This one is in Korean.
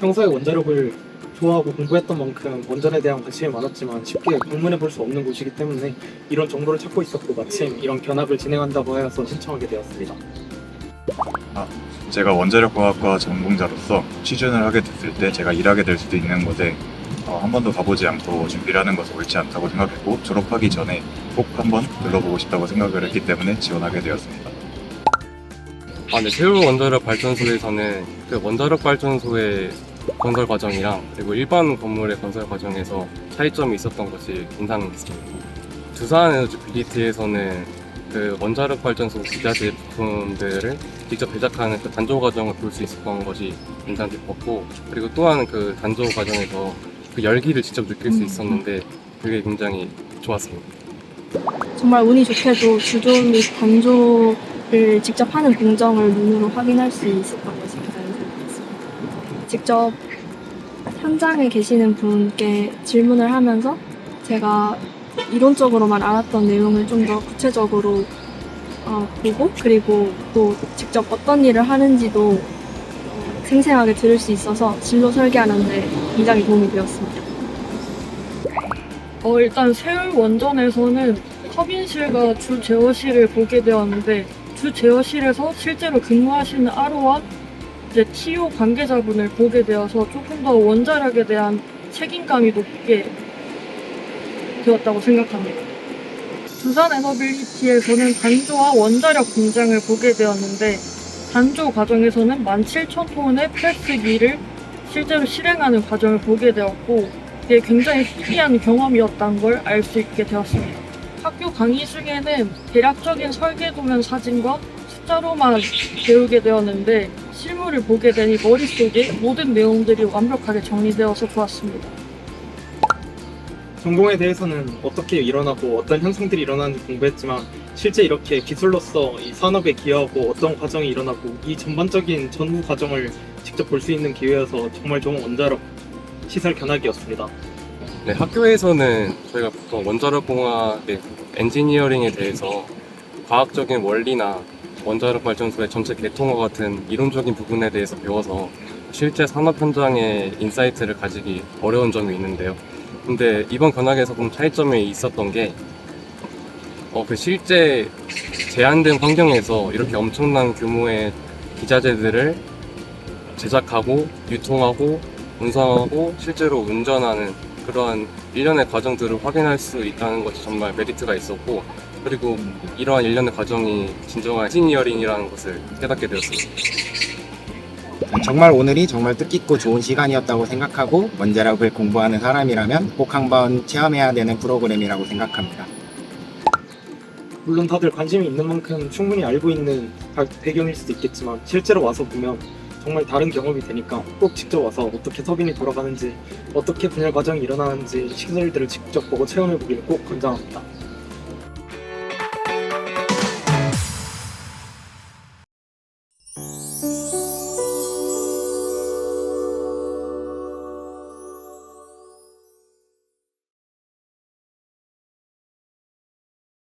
평소에 원자력을 좋아하고 공부했던 만큼 원전에 대한 관심이 많았지만 쉽게 방문해 볼 수 없는 곳이기 때문에 이런 정보를 찾고 있었고 마침 이런 견학을 진행한다고 하여서 신청하게 되었습니다. 제가 원자력과학과 전공자로서 취준을 하게 됐을 때 제가 일하게 될 수도 있는 곳에 한 번도 가보지 않고 준비를 하는 것은 옳지 않다고 생각했고 졸업하기 전에 꼭 한번 둘러보고 싶다고 생각을 했기 때문에 지원하게 되었습니다. 네, 세울 원자력 발전소에서는 그 원자력 발전소의 건설 과정이랑 그리고 일반 건물의 건설 과정에서 차이점이 있었던 것이 인상했습니다. 두산 에너지빌리티에서는 그 원자력 발전소 기자재 부품들을 직접 제작하는 그 단조 과정을 볼 수 있었던 것이 인상 깊었고, 그리고 또한 그 단조 과정에서 그 열기를 직접 느낄 수 있었는데 그게 굉장히 좋았습니다. 정말 운이 좋게도 주조 및 단조를 직접 하는 공정을 눈으로 확인할 수 있었던 것이 가장 좋았습니다. 직접 현장에 계시는 분께 질문을 하면서 제가 이론적으로만 알았던 내용을 좀 더 구체적으로 보고, 그리고 또 직접 어떤 일을 하는지도 생생하게 들을 수 있어서 진로 설계하는데 굉장히 도움이 되었습니다. 일단 세울 원전에서는 터빈실과 주 제어실을 보게 되었는데, 주 제어실에서 실제로 근무하시는 RO와 이제 TO 관계자분을 보게 되어서 조금 더 원자력에 대한 책임감이 높게 되었다고 생각합니다. 두산 에너빌리티에서는 단조와 원자력 공장을 보게 되었는데, 단조 과정에서는 17,000톤의 플라스틱을 실제로 실행하는 과정을 보게 되었고, 이게 굉장히 희귀한 경험이었다는 걸 알 수 있게 되었습니다. 학교 강의 중에는 대략적인 설계도면 사진과 숫자로만 배우게 되었는데, 실물을 보게 되니 머릿속에 모든 내용들이 완벽하게 정리되어서 좋았습니다. 전공에 대해서는 어떻게 일어나고 어떤 현상들이 일어나는지 공부했지만 실제 이렇게 기술로서 이 산업에 기여하고 어떤 과정이 일어나고 이 전반적인 전후 과정을 직접 볼 수 있는 기회여서 정말 좋은 원자력 시설 견학이었습니다. 네, 학교에서는 저희가 보통 원자력 공학의 엔지니어링에 대해서 과학적인 원리나 원자력 발전소의 전체 개통과 같은 이론적인 부분에 대해서 배워서 실제 산업 현장의 인사이트를 가지기 어려운 점이 있는데요. 근데 이번 견학에서 좀 차이점이 있었던 게 그 실제 제한된 환경에서 이렇게 엄청난 규모의 기자재들을 제작하고 유통하고 운송하고 실제로 운전하는 그러한 일련의 과정들을 확인할 수 있다는 것이 정말 메리트가 있었고, 그리고 이러한 일련의 과정이 진정한 엔지니어링이라는 것을 깨닫게 되었습니다. 정말 오늘이 정말 뜻깊고 좋은 시간이었다고 생각하고 원자력을 공부하는 사람이라면 꼭 한번 체험해야 되는 프로그램이라고 생각합니다. 물론 다들 관심이 있는 만큼 충분히 알고 있는 배경일 수도 있겠지만 실제로 와서 보면 정말 다른 경험이 되니까 꼭 직접 와서 어떻게 터빈이 돌아가는지, 어떻게 분열 과정이 일어나는지 시설들을 직접 보고 체험해보기를 꼭 권장합니다.